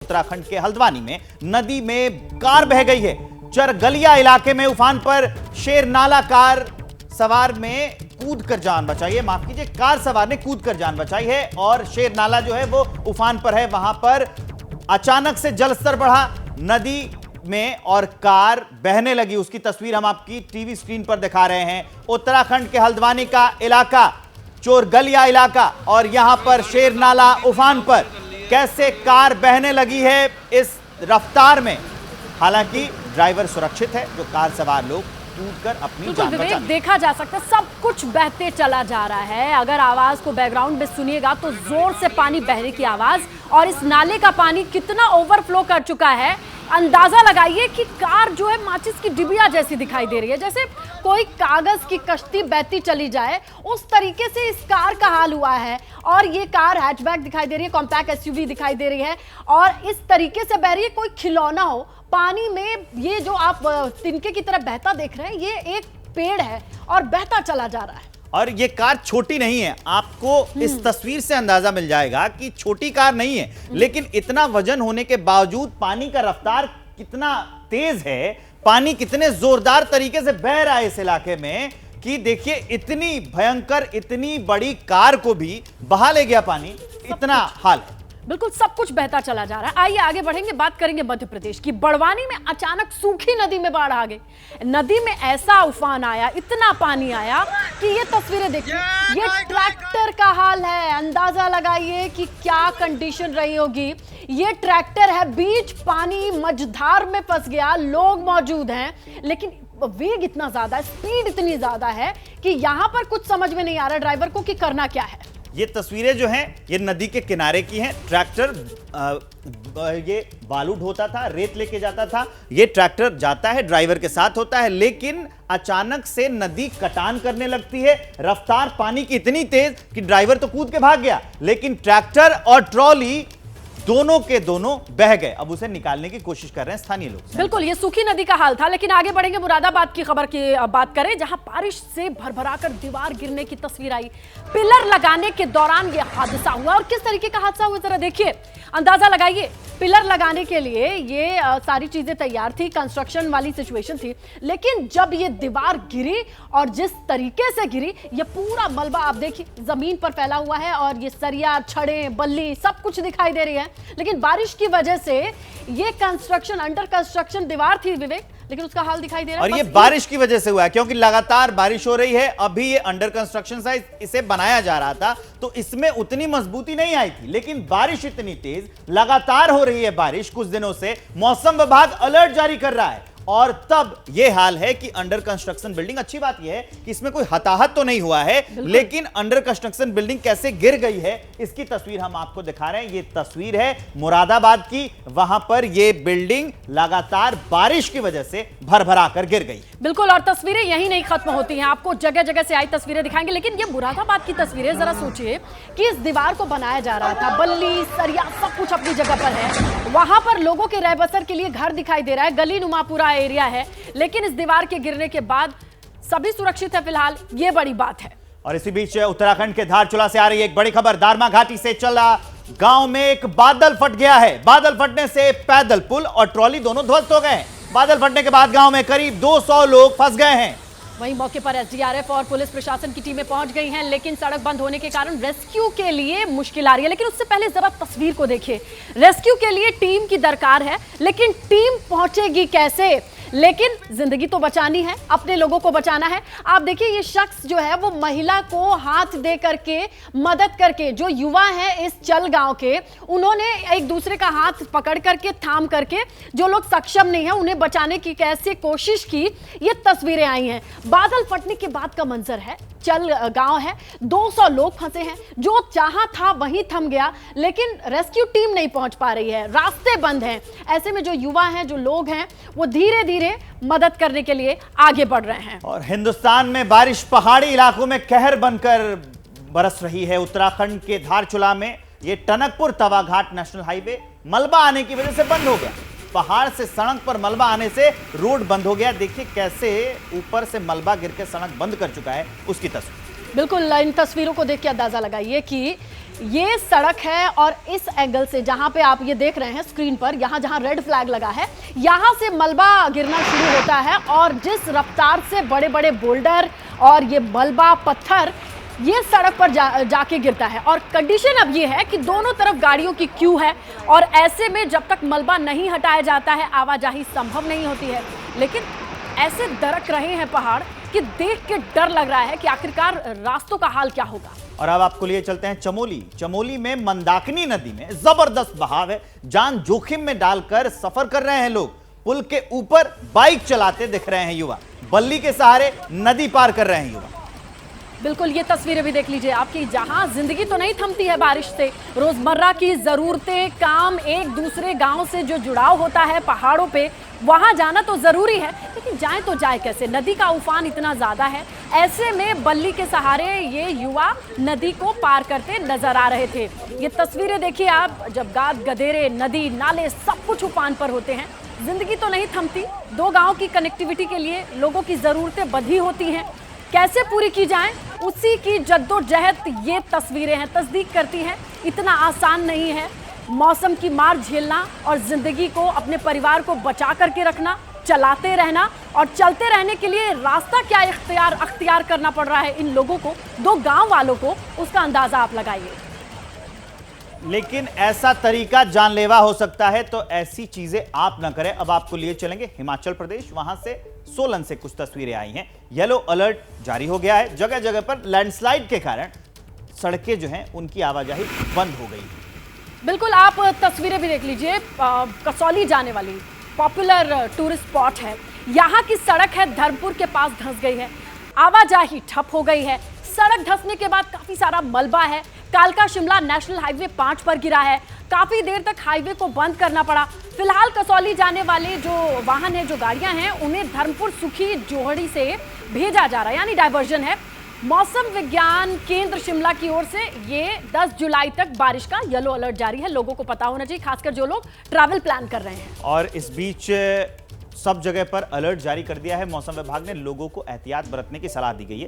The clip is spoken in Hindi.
उत्तराखंड के हल्द्वानी में नदी में कार बह गई है। चरगलिया इलाके में उफान पर शेरनाला कार सवार में कूदकर जान बचाई है। माफ कीजिए, कार सवार ने कूदकर जान बचाई है और शेरनाला जो है वो उफान पर है। वहां पर अचानक से जलस्तर बढ़ा नदी में और कार बहने लगी। उसकी तस्वीर हम आपकी टीवी स्क्रीन पर दिखा रहे हैं। उत्तराखंड के हल्द्वानी का इलाका, चोरगलिया इलाका, और यहां पर शेरनाला उफान पर कैसे कार बहने लगी है इस रफ्तार में। हालांकि ड्राइवर सुरक्षित है, जो कार सवार लोग कूदकर अपनी जान बचा। देखा जा सकता है सब कुछ बहते चला जा रहा है। अगर आवाज को बैकग्राउंड में सुनिएगा तो जोर से पानी बहने की आवाज, और इस नाले का पानी कितना ओवरफ्लो कर चुका है अंदाजा लगाइए कि कार जो है माचिस की डिबिया जैसी दिखाई दे रही है, जैसे कोई कागज की कश्ती बहती चली जाए, उस तरीके से इस कार का हाल हुआ है। और ये कार हैचबैक दिखाई दे रही है, कॉम्पैक्ट एसयूवी दिखाई दे रही है और इस तरीके से बह रही है कोई खिलौना हो पानी में। ये जो आप तिनके की तरह बहता देख रहे हैं, ये एक पेड़ है और बहता चला जा रहा है। और ये कार छोटी नहीं है, आपको इस तस्वीर से अंदाजा मिल जाएगा कि छोटी कार नहीं है, लेकिन इतना वजन होने के बावजूद पानी का रफ्तार कितना तेज है, पानी कितने जोरदार तरीके से बह रहा है इस इलाके में कि देखिए, इतनी भयंकर, इतनी बड़ी कार को भी बहा ले गया पानी। इतना हाल है, बिल्कुल सब कुछ बहता चला जा रहा है। आइए आगे बढ़ेंगे, बात करेंगे मध्य प्रदेश की। बड़वानी में अचानक सूखी नदी में बाढ़ आ गई। नदी में ऐसा उफान आया, इतना पानी आया कि ये तस्वीरें देखिए, ये ट्रैक्टर का हाल है। अंदाजा लगाइए कि क्या कंडीशन रही होगी। ये ट्रैक्टर है, बीच पानी मझधार में फंस गया, लोग मौजूद हैं, लेकिन वेग इतना ज्यादा है, स्पीड इतनी ज्यादा है कि यहां पर कुछ समझ में नहीं आ रहा ड्राइवर को कि करना क्या है। ये तस्वीरें जो हैं ये नदी के किनारे की हैं। ट्रैक्टर ये बालू ढोता था, रेत लेके जाता था। ये ट्रैक्टर जाता है, ड्राइवर के साथ होता है, लेकिन अचानक से नदी कटान करने लगती है। रफ्तार पानी की इतनी तेज कि ड्राइवर तो कूद के भाग गया, लेकिन ट्रैक्टर और ट्रॉली दोनों के दोनों बह गए। अब उसे निकालने की कोशिश कर रहे हैं स्थानीय लोग। बिल्कुल, ये सूखी नदी का हाल था। लेकिन आगे बढ़ेंगे, मुरादाबाद की खबर की बात करें, जहां बारिश से भरभराकर दीवार गिरने की तस्वीर आई। पिलर लगाने के दौरान यह हादसा हुआ, और किस तरीके का हादसा हुआ जरा देखिए, अंदाजा लगाइए। पिलर लगाने के लिए ये सारी चीजें तैयार थी, कंस्ट्रक्शन वाली सिचुएशन थी, लेकिन जब ये दीवार गिरी और जिस तरीके से गिरी, ये पूरा मलबा आप देखिए जमीन पर फैला हुआ है और ये सरिया, छड़ें, बल्ली सब कुछ दिखाई दे रही है। लेकिन बारिश की वजह से ये कंस्ट्रक्शन, अंडर कंस्ट्रक्शन दीवार थी विवेक, लेकिन उसका हाल दिखाई दे रहा है। और ये बारिश की वजह से हुआ है, क्योंकि लगातार बारिश हो रही है। अभी ये अंडर कंस्ट्रक्शन था, इसे बनाया जा रहा था, तो इसमें उतनी मजबूती नहीं आई थी, लेकिन बारिश इतनी तेज लगातार हो रही है बारिश कुछ दिनों से। मौसम विभाग अलर्ट जारी कर रहा है और तब यह हाल है कि अंडर कंस्ट्रक्शन बिल्डिंग, अच्छी बात यह है कि इसमें कोई हताहत तो नहीं हुआ है, लेकिन अंडर कंस्ट्रक्शन बिल्डिंग कैसे गिर गई है इसकी तस्वीर हम आपको दिखा रहे हैं। यह तस्वीर है मुरादाबाद की, वहां पर यह बिल्डिंग लगातार बारिश की वजह से भरभरा कर गिर गई। बिल्कुल, और तस्वीरें यही नहीं खत्म होती हैं, आपको जगह जगह से आई तस्वीरें दिखाएंगे। लेकिन ये मुरादाबाद की तस्वीरें, जरा सोचिए कि इस दीवार को बनाया जा रहा था, बल्ली, सरिया सब कुछ अपनी जगह पर है, वहां पर लोगों के रह बसर के लिए घर दिखाई दे रहा है, गली नुमा पूरा एरिया है, लेकिन इस दीवार के गिरने के बाद सभी सुरक्षित है फिलहाल, ये बड़ी बात है। और इसी बीच उत्तराखंड के धारचूला से आ रही एक बड़ी खबर। दारमा घाटी से चला गांव में एक बादल फट गया है। बादल फटने से पैदल पुल और ट्रॉली दोनों ध्वस्त हो गए हैं। बादल फटने के बाद गांव में करीब 200 लोग फंस गए हैं। वहीं मौके पर एसडीआरएफ और पुलिस प्रशासन की टीमें पहुंच गई हैं, लेकिन सड़क बंद होने के कारण रेस्क्यू के लिए मुश्किल आ रही है। लेकिन उससे पहले जरा तस्वीर को देखिए। रेस्क्यू के लिए टीम की दरकार है, लेकिन टीम पहुंचेगी कैसे? लेकिन जिंदगी तो बचानी है, अपने लोगों को बचाना है। आप देखिए, ये शख्स जो है वो महिला को हाथ दे करके मदद करके, जो युवा है इस चल गांव के, उन्होंने एक दूसरे का हाथ पकड़ करके, थाम करके, जो लोग सक्षम नहीं है उन्हें बचाने की कैसे कोशिश की, ये तस्वीरें आई हैं। बादल फटने के बाद का मंजर है, चल गांव है, 200 लोग फंसे हैं, जो चाहा था वहीं थम गया, लेकिन रेस्क्यू टीम नहीं पहुंच पा रही है, रास्ते बंद हैं। ऐसे में जो युवा हैं, जो लोग हैं, वो धीरे धीरे मदद करने के लिए आगे बढ़ रहे हैं। और हिंदुस्तान में बारिश पहाड़ी इलाकों में कहर बनकर बरस रही है। उत्तराखंड के धारचूला में यह टनकपुर तवाघाट नेशनल हाईवे मलबा आने की वजह से बंद हो गया। पहाड़ से सड़क पर मलबा आने से रोड बंद हो गया। देखिए कैसे ऊपर से मलबा गिर के सड़क बंद कर चुका है, उसकी तस्वीर। बिल्कुल, इन तस्वीरों को देख के अंदाजा लगाइए कि ये सड़क है और इस एंगल से जहां पे आप ये देख रहे हैं स्क्रीन पर, यहां जहां रेड फ्लैग लगा है, यहां से मलबा गिरना शुरू होता है और जिस रफ्तार से बड़े बड़े बोल्डर और ये मलबा पत्थर ये सड़क पर जाके गिरता है। और कंडीशन अब ये है कि दोनों तरफ गाड़ियों की क्यू है और ऐसे में जब तक मलबा नहीं हटाया जाता है आवाजाही संभव नहीं होती है। लेकिन ऐसे दरक रहे हैं पहाड़ कि देख के डर लग रहा है कि आखिरकार रास्तों का हाल क्या होगा। और अब आपको लिए चलते हैं चमोली। चमोली में मंदाकिनी नदी में जबरदस्त बहाव है, जान जोखिम में डालकर सफर कर रहे हैं लोग। पुल के ऊपर बाइक चलाते दिख रहे हैं युवा, बल्ली के सहारे नदी पार कर रहे हैं युवा। बिल्कुल, ये तस्वीरें भी देख लीजिए आपकी, जहां जिंदगी तो नहीं थमती है बारिश से, रोजमर्रा की जरूरतें, काम, एक दूसरे गांव से जो जुड़ाव होता है पहाड़ों पे, वहां जाना तो जरूरी है, लेकिन जाए तो जाए कैसे? नदी का उफान इतना ज्यादा है। ऐसे में बल्ली के सहारे ये युवा नदी को पार करते नजर आ रहे थे। ये तस्वीरें देखिए आप, जब गाद गदेरे, नदी नाले सब कुछ उफान पर होते हैं। जिंदगी तो नहीं थमती, दो गांव की कनेक्टिविटी के लिए लोगों की जरूरतें बधी होती हैं, कैसे पूरी की जाए उसी की जद्दोजहद ये तस्वीरें हैं, तस्दीक करती हैं इतना आसान नहीं है मौसम की मार झेलना और जिंदगी को, अपने परिवार को बचा करके रखना, चलाते रहना और चलते रहने के लिए रास्ता क्या अख्तियार करना पड़ रहा है इन लोगों को, दो गांव वालों को, उसका अंदाजा आप लगाइए। लेकिन ऐसा तरीका जानलेवा हो सकता है, तो ऐसी चीजें आप ना करें। अब आपको लिए चलेंगे हिमाचल प्रदेश, वहां से सोलन से कुछ तस्वीरें आई हैं। येलो अलर्ट जारी हो गया है, जगह जगह पर लैंडस्लाइड के कारण सड़कें जो हैं उनकी आवाजाही बंद हो गई। बिल्कुल, आप तस्वीरें भी देख लीजिए, कसौली जाने वाली पॉपुलर टूरिस्ट स्पॉट है, यहाँ की सड़क है धर्मपुर के पास धंस गई है, आवाजाही ठप हो गई है। सड़क धंसने के बाद काफी सारा मलबा है, कालका शिमला नेशनल हाईवे 5 पर गिरा है, काफी देर तक हाईवे को बंद करना पड़ा। फिलहाल कसौली जाने वाले जो वाहन है, जो गाड़ियां हैं, उन्हें धर्मपुर सुखी जोहड़ी से भेजा जा रहा है, यानी डायवर्जन है। मौसम विज्ञान केंद्र शिमला की ओर से ये 10 जुलाई तक बारिश का येलो अलर्ट जारी है, लोगों को पता होना चाहिए, खासकर जो लोग ट्रैवल प्लान कर रहे हैं। और इस बीच सब जगह पर अलर्ट जारी कर दिया है मौसम विभाग ने, लोगों को एहतियात बरतने की सलाह दी गई है।